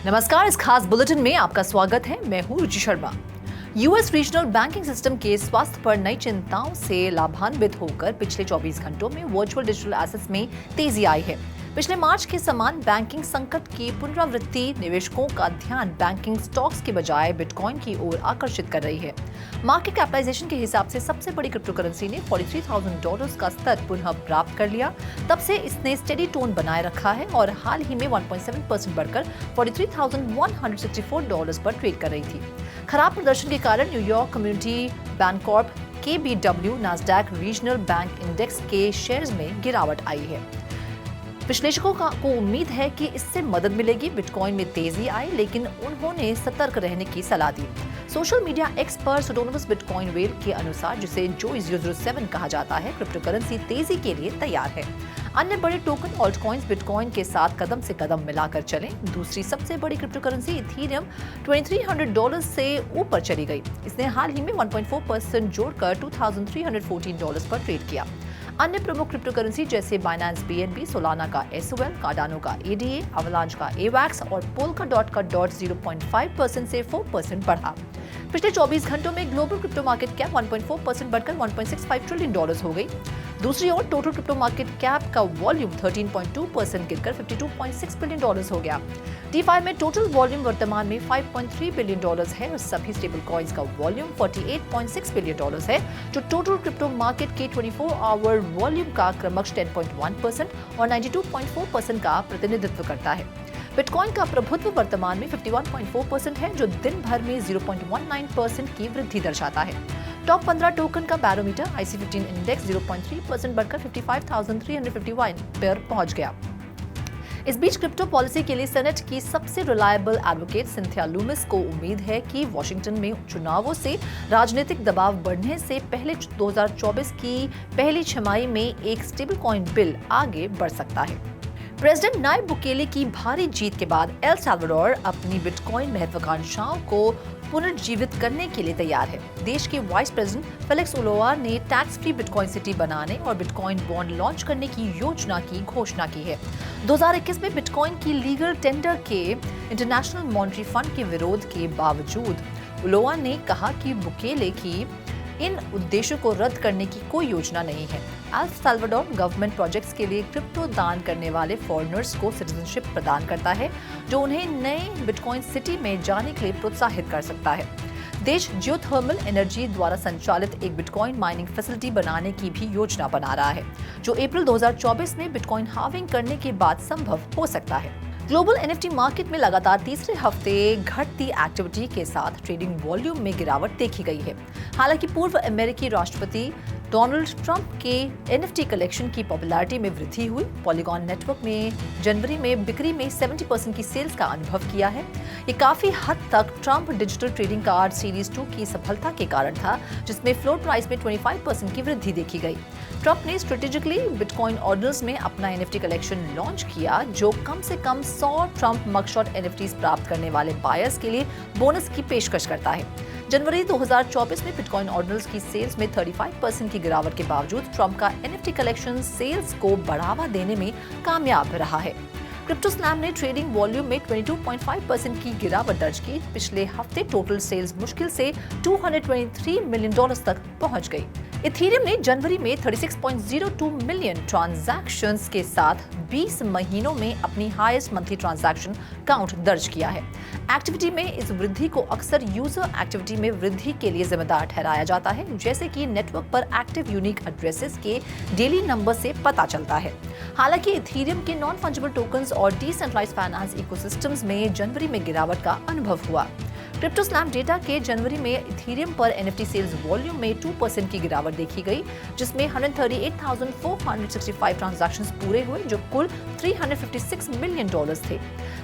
नमस्कार, इस खास बुलेटिन में आपका स्वागत है। मैं हूं Ruchi Sharma. US regional banking system के स्वास्थ्य पर नई चिंताओं से लाभान्वित होकर पिछले 24 घंटों में वर्चुअल डिजिटल एसेट्स में तेजी आई है। पिछले मार्च के समान बैंकिंग संकट की पुनरावृत्ति निवेशकों का ध्यान बैंकिंग स्टॉक्स के बजाय बिटकॉइन की ओर आकर्षित कर रही है। मार्केट कैपिटलाइजेशन के हिसाब से सबसे बड़ी क्रिप्टो करेंसी ने $43,000 का स्तर पुनः प्राप्त कर लिया। तब से इसने स्टेडी टोन बनाए रखा है और हाल ही में 1.7% बढ़कर $43,164 पर ट्रेड कर रही थी। खराब प्रदर्शन के कारण New York community bancorp KBW Nasdaq regional bank index के शेयर्स में गिरावट आई है। विश्लेषकों को उम्मीद है कि इससे मदद मिलेगी। बिटकॉइन में तेजी आई, लेकिन उन्होंने सतर्क रहने की सलाह दी। सोशल मीडिया एक्स पर सुडोनिमस बिटकॉइन वेल के अनुसार, जिसे जोई 007 कहा जाता है, क्रिप्टो करेंसी तेजी के लिए तैयार है। अन्य बड़े टोकन ऑल्ट कॉइन्स बिटकॉइन के साथ कदम से कदम मिलाकर चलें। दूसरी सबसे बड़ी क्रिप्टो करेंसी इथेरियम $2,300 से ऊपर चली गई। इसने हाल ही में 1.4% जोड़कर $2,314 पर ट्रेड किया। अन्य प्रमुख क्रिप्टो करेंसी जैसे बाइनेंस BNB, सोलाना का SOL, कार्डानो का ADA, अवलांच का AVAX और पोल्काडॉट का डॉट 0.5% से 4% बढ़ा। पिछले 24 घंटों में ग्लोबल क्रिप्टो मार्केट कैप 1.4% बढ़कर $1.65 ट्रिलियन हो गई। दूसरी ओर टोटल क्रिप्टो मार्केट कैप का वॉल्यूम 13.2% गिरकर $52.6 बिलियन हो गया। DeFi में टोटल वॉल्यूम वर्तमान में $5.3 बिलियन है और सभी स्टेबल कॉइन्स का वॉल्यूम $48.6 बिलियन है, जो टोटल क्रिप्टो मार्केट के 24 आवर वॉल्यूम का क्रमश 10.1% और 92.4% का प्रतिनिधित्व करता है। बिटकॉइन का प्रभुत्व वर्तमान में 51.4% है, जो दिन भर में 0.19% की वृद्धि दर्शाता है। टॉप 15 टोकन का बैरोमीटर IC15 इंडेक्स 0.3% बढ़कर 55,351 पर पहुंच गया। इस बीच क्रिप्टो पॉलिसी के लिए सेनेट की सबसे रिलायबल एडवोकेट सिंथिया लूमिस को उम्मीद है कि वॉशिंगटन में चुनावों से राजनीतिक दबाव बढ़ने से पहले 2024 की पहली छमाही में एक स्टेबल कॉइन बिल आगे बढ़ सकता है। प्रेसिडेंट नायब बुकेले की भारी जीत के बाद एल साल्वाडोर अपनी बिटकॉइन महत्वाकांक्षाओं को पुनर्जीवित करने के लिए तैयार है। देश के वाइस प्रेसिडेंट फेलिक्स उलोआ ने टैक्स फ्री बिटकॉइन सिटी बनाने और बिटकॉइन बॉन्ड लॉन्च करने की योजना की घोषणा की है। 2021 में बिटकॉइन की लीगल टेंडर के इंटरनेशनल मॉनेटरी फंड के विरोध के बावजूद उलोआ ने कहा कि बुकेले की इन उद्देश्यों को रद्द करने की कोई योजना नहीं है। एल साल्वाडोर गवर्नमेंट प्रोजेक्ट्स के लिए क्रिप्टो दान करने वाले फॉरेनर्स को सिटीजनशिप प्रदान करता है, जो उन्हें नए बिटकॉइन सिटी में जाने के लिए प्रोत्साहित कर सकता है। देश जियोथर्मल एनर्जी द्वारा संचालित एक बिटकॉइन माइनिंग फैसिलिटी बनाने की भी योजना बना रहा है, जो अप्रैल 2024 में बिटकॉइन हार्विंग करने के बाद संभव हो सकता है। ग्लोबल NFT मार्केट में लगातार तीसरे हफ्ते घटती एक्टिविटी के साथ ट्रेडिंग वॉल्यूम में गिरावट देखी गई है। हालांकि पूर्व अमेरिकी राष्ट्रपति डोनाल्ड ट्रंप के NFT कलेक्शन की पॉपुलैरिटी में वृद्धि हुई। पॉलीगॉन नेटवर्क में जनवरी में बिक्री में 70% की सेल्स का अनुभव किया है। ये काफी हद तक Trump digital trading card series 2 की सफलता के कारण था, जिसमें फ्लोर प्राइस में 25% की वृद्धि देखी गई। ट्रंप ने स्ट्रेटेजिकली बिटकॉइन ऑर्डर्स में अपना NFT कलेक्शन लॉन्च किया, जो कम से कम 100 ट्रंप मगशॉट NFTs प्राप्त करने वाले बायर्स के लिए बोनस की पेशकश करता है। जनवरी 2024 में बिटकॉइन ऑर्डर्स की सेल्स में 35% की गिरावट के बावजूद ट्रंप का NFT कलेक्शन सेल्स को बढ़ावा देने में कामयाब रहा है। क्रिप्टो स्लैम ने ट्रेडिंग वॉल्यूम में 22.5% की गिरावट दर्ज की। पिछले हफ्ते टोटल सेल्स मुश्किल से $223 मिलियन तक पहुंच गई। इथेरियम ने जनवरी में 36.02 मिलियन ट्रांजैक्शंस के साथ 20 महीनों में अपनी हाईएस्ट मंथली ट्रांजैक्शन काउंट दर्ज किया है। एक्टिविटी में इस वृद्धि को अक्सर यूजर एक्टिविटी में वृद्धि के लिए जिम्मेदार ठहराया जाता है, जैसे कि नेटवर्क पर एक्टिव यूनिक एड्रेसेस के डेली नंबर से पता चलता है। हालांकि इथेरियम के नॉन फंजिबल टोकन्स और डिसेंट्रलाइज्ड फाइनेंस इकोसिस्टम्स में जनवरी में गिरावट का अनुभव हुआ। क्रिप्टो स्लैम डेटा के जनवरी में इथेरियम पर NFT सेल्स वॉल्यूम में 2% की गिरावट देखी गई, जिसमें 138,465 ट्रांजैक्शंस पूरे हुए, जो कुल $356 मिलियन थे।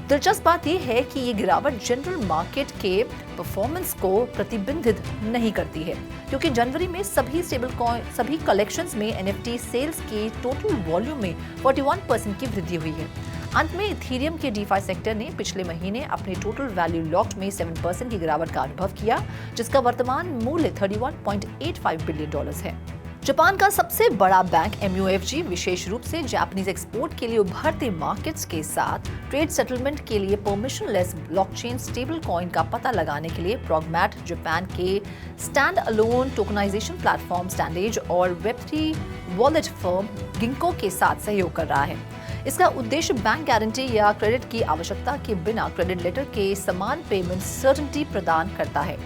दिलचस्प बात यह है कि ये गिरावट जनरल मार्केट के परफॉर्मेंस को प्रतिबिंबित नहीं करती है, क्योंकि जनवरी में सभी कलेक्शंस में NFT सेल्स के टोटल वॉल्यूम में 41% की वृद्धि हुई है। अंत में इथेरियम के DeFi सेक्टर ने पिछले महीने अपने टोटल वैल्यू लॉक्ड में 7% की गिरावट का अनुभव किया, जिसका वर्तमान मूल्य $31.85 बिलियन है। जापान का सबसे बड़ा बैंक MUFG विशेष रूप से जापानीज एक्सपोर्ट के लिए उभरते मार्केट्स के साथ ट्रेड सेटलमेंट के लिए परमिशनलेस ब्लॉकचेन स्टेबल कॉइन का पता लगाने के लिए प्रॉग्मैट जापान के स्टैंड अलोन टोकनाइजेशन प्लेटफॉर्म स्टैंडेज और वेब3 वॉलेट फर्म गिंको के साथ सहयोग कर रहा है। इसका उद्देश्य बैंक गारंटी या क्रेडिट की आवश्यकता के बिना क्रेडिट लेटर के समान पेमेंट सर्टेनिटी प्रदान करता है।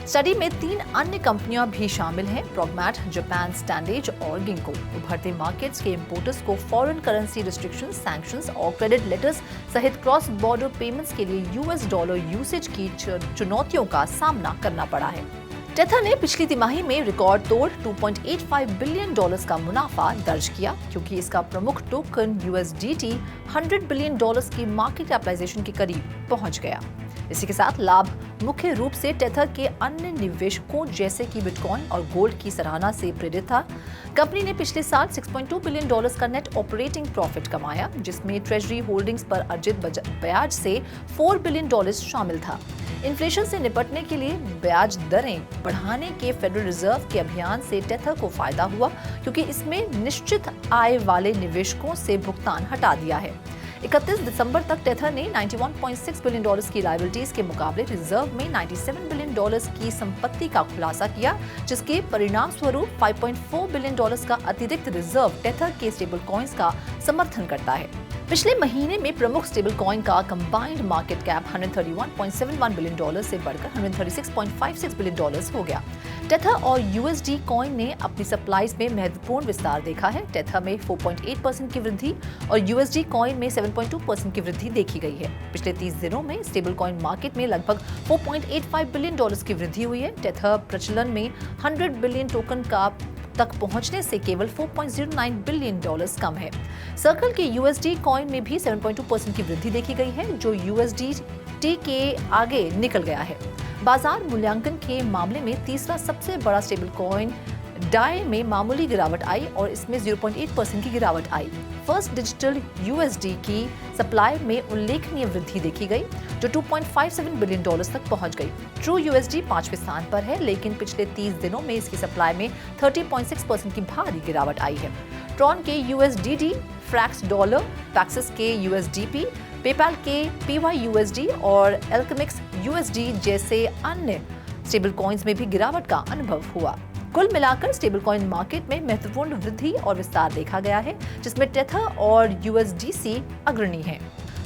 स्टडी में 3 अन्य कंपनियां भी शामिल हैं, प्रॉग्मैट जापान, स्टैंडेज और गिंको। उभरते मार्केट्स के इंपोर्टर्स को फॉरेन करेंसी रिस्ट्रिक्शंस, सैंक्शंस और क्रेडिट लेटर्स सहित क्रॉस बॉर्डर पेमेंट्स के लिए US डॉलर यूसेज की चुनौतियों का सामना करना पड़ा है। टेथर ने पिछली तिमाही में रिकॉर्ड तोड़ $2.85 बिलियन का मुनाफा दर्ज किया, क्योंकि इसका प्रमुख टोकन USDT $100 बिलियन की मार्केट कैपिटलाइजेशन के करीब पहुंच गया। इसी के साथ लाभ मुख्य रूप से टेथर के अन्य निवेशकों जैसे कि बिटकॉइन और गोल्ड की सराहना से प्रेरित था। कंपनी ने पिछले साल $6.2 बिलियन का नेट ऑपरेटिंग प्रॉफिट कमाया, जिसमें ट्रेजरी होल्डिंग्स पर अर्जित ब्याज से $4 बिलियन शामिल था। इन्फ्लेशन से निपटने के लिए ब्याज दरें बढ़ाने के फेडरल रिजर्व के अभियान से टेथर को फायदा हुआ, क्योंकि इसमें निश्चित आय वाले निवेशकों से भुगतान हटा दिया है। 31 दिसंबर तक टेथर ने $91.6 बिलियन की लायबिलिटीज के मुकाबले रिजर्व में $97 बिलियन की संपत्ति का खुलासा किया, जिसके परिणाम स्वरूप $5.4 बिलियन का अतिरिक्त रिजर्व टेथर के स्टेबल कॉइन्स का समर्थन करता है। पिछले महीने में प्रमुख स्टेबल कॉइन का कंबाइंड मार्केट कैप $131.71 बिलियन से बढ़कर $136.56 बिलियन हो गया। टेथर और USD कॉइन ने अपनी सप्लाईज में महत्वपूर्ण विस्तार देखा है। टेथर में 4.8% की वृद्धि और USD कॉइन में 7.2% की वृद्धि देखी गई है। पिछले 30 दिनों में स्टेबल कॉइन मार्केट में लगभग $4.85 बिलियन की वृद्धि हुई है। टेथर प्रचलन में 100 बिलियन टोकन का तक पहुंचने से केवल $4.09 बिलियन कम है। सर्कल के USD कॉइन में भी 7.2% की वृद्धि देखी गई है, जो USDT के आगे निकल गया है। बाजार मूल्यांकन के मामले में तीसरा सबसे बड़ा स्टेबल कॉइन डाई में मामूली गिरावट आई और इसमें 0.8% की गिरावट आई। फर्स्ट डिजिटल USD की सप्लाई में उल्लेखनीय वृद्धि देखी गई, जो $2.57 बिलियन तक पहुंच गई। ट्रू USD 5वें स्थान पर है, लेकिन पिछले 30 दिनों में इसकी सप्लाई में 30.6% की भारी गिरावट आई है। ट्रॉन के USDD, फ्रैक्स डॉलर, पैक्सिस के USDP, पेपैल के PYUSD और एल्केमिक्स USD जैसे अन्य स्टेबल कॉइन्स में भी गिरावट का अनुभव हुआ। कुल मिलाकर स्टेबल कॉइन मार्केट में महत्वपूर्ण वृद्धि और विस्तार देखा गया है, जिसमें टेथर और USDC अग्रणी हैं।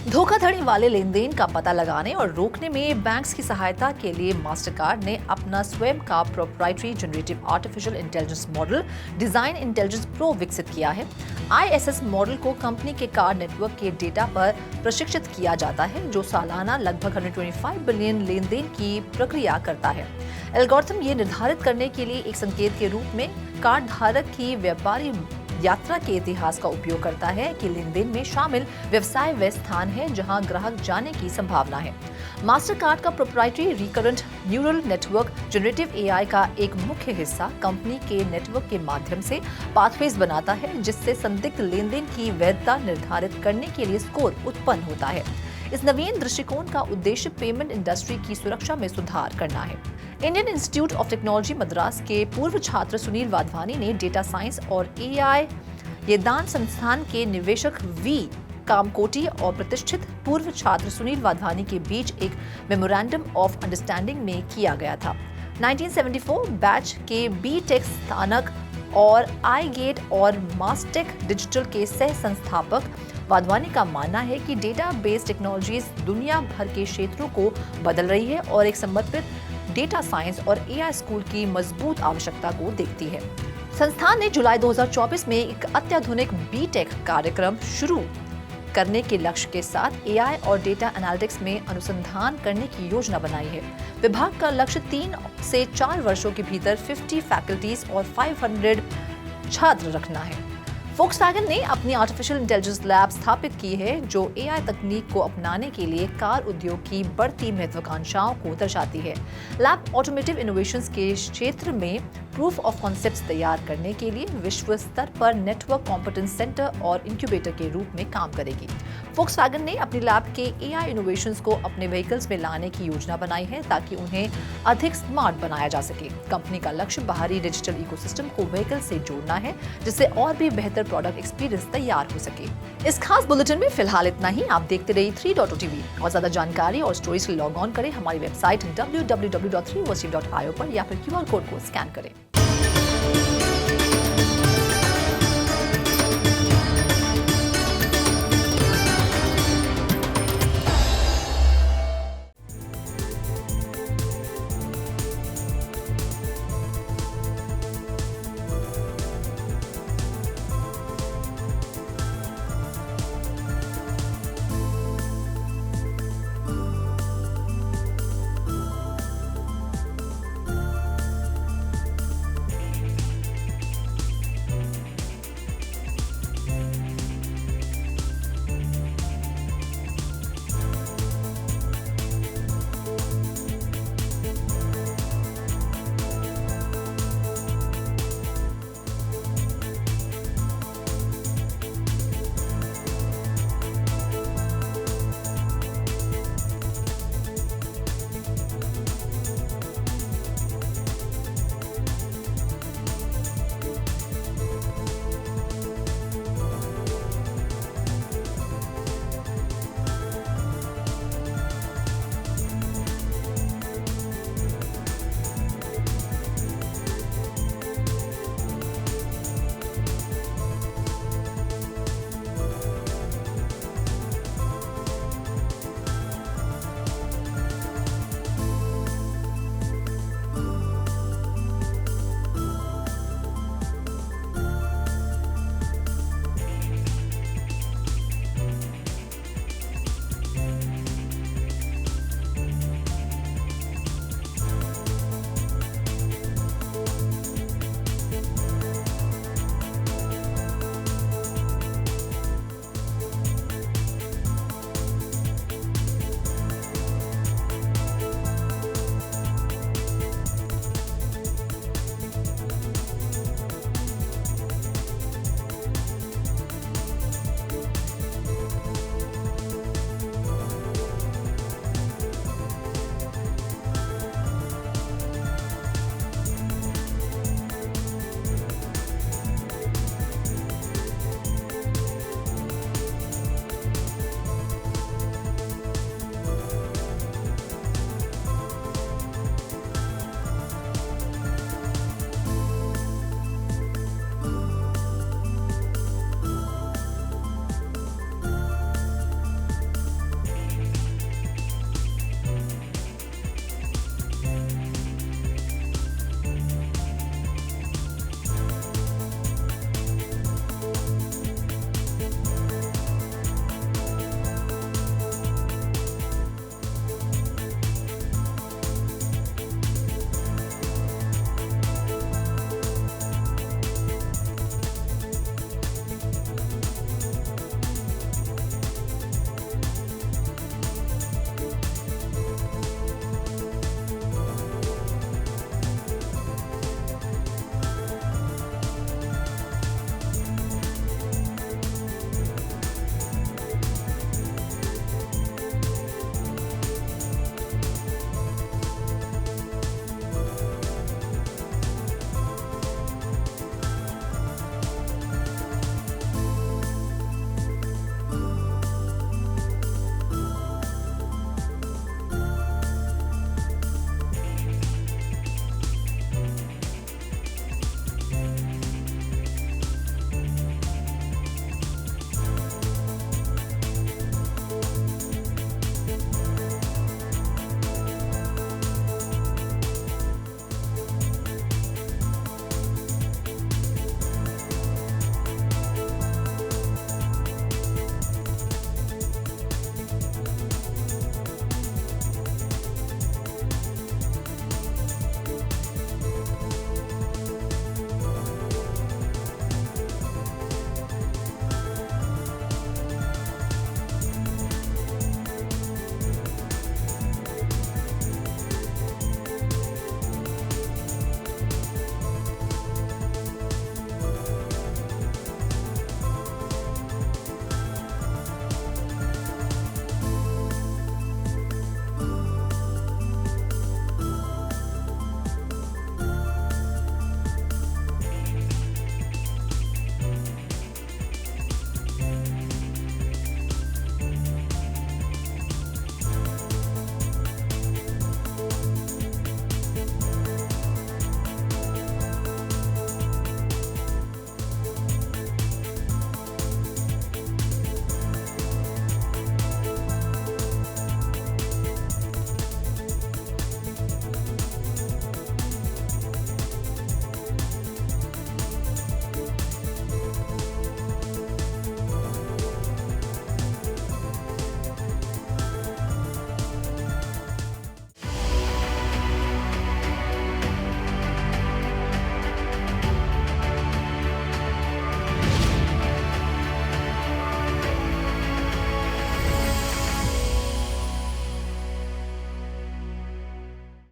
धोखाधड़ी वाले लेन देन का पता लगाने और रोकने में बैंक्स की सहायता के लिए मास्टरकार्ड ने अपना स्वयं का proprietary generative artificial intelligence model design intelligence pro विकसित किया है। ISS मॉडल को कंपनी के कार्ड नेटवर्क के डेटा पर प्रशिक्षित किया जाता है, जो सालाना लगभग 125 बिलियन लेन देन की प्रक्रिया करता है। एल्गोरिथम ये निर्धारित करने के लिए एक संकेत के रूप में कार्ड धारक की व्यापारी यात्रा के इतिहास का उपयोग करता है कि लेनदेन में शामिल व्यवसाय वह स्थान है जहां ग्राहक जाने की संभावना है। मास्टरकार्ड का proprietary recurrent neural network generative AI का एक मुख्य हिस्सा कंपनी के नेटवर्क के माध्यम से पाथवेज बनाता है, जिससे संदिग्ध लेनदेन की वैधता निर्धारित करने के लिए स्कोर उत्पन्न होता है। इस नवीन दृष्टिकोण का उद्देश्य पेमेंट इंडस्ट्री की सुरक्षा में सुधार करना है। Indian institute of technology Madras के पूर्व छात्र सुनील वाधवानी ने डेटा साइंस और AI येदान संस्थान के निवेशक V कामकोटी और प्रतिष्ठित पूर्व छात्र सुनील वाधवानी के बीच एक मेमोरेंडम ऑफ अंडरस्टैंडिंग में किया गया था। 1974 बैच के B.Tech स्थानक और iGate और मास्टेक डिजिटल के सह संस्थापक वाधवानी का मानना है कि डेटा बेस टेक्नोलॉजीज दुनिया भर के क्षेत्रों को बदल रही है और एक समर्पित डेटा साइंस और AI स्कूल की मजबूत आवश्यकता को देखती है। संस्थान ने जुलाई 2024 में एक अत्याधुनिक B.Tech कार्यक्रम शुरू करने के लक्ष्य के साथ AI और डेटा एनालिटिक्स में अनुसंधान करने की योजना बनाई है। विभाग का लक्ष्य 3 से 4 वर्षों के भीतर 50 फैकल्टीज और 500 छात्र रखना है। Volkswagen ने अपनी आर्टिफिशियल इंटेलिजेंस लैब स्थापित की है जो एआई तकनीक को अपनाने के लिए कार उद्योग की बढ़ती महत्वाकांक्षाओं को दर्शाती है। लैब ऑटोमेटिव इनोवेशंस के क्षेत्र में प्रूफ ऑफ कॉन्सेप्ट्स तैयार करने के लिए विश्व स्तर पर नेटवर्क कॉम्पिटेंस सेंटर और इंक्यूबेटर के रूप में काम करेगी। Volkswagen ने अपनी लैब के एआई इनोवेशंस को अपने व्हीकल्स में लाने की योजना बनाई है ताकि उन्हें अधिक स्मार्ट बनाया जा सके। कंपनी का लक्ष्य बाहरी डिजिटल इकोसिस्टम को व्हीकल से जोड़ना है जिससे और भी बेहतर प्रोडक्ट एक्सपीरियंस तैयार हो सके। इस खास बुलेटिन में फिलहाल इतना ही। आप देखते रहिए 3.0 टीवी और ज्यादा जानकारी और स्टोरीज के लिए लॉग ऑन करें हमारी वेबसाइट www.3voc.io पर या फिर QR कोड को स्कैन करें।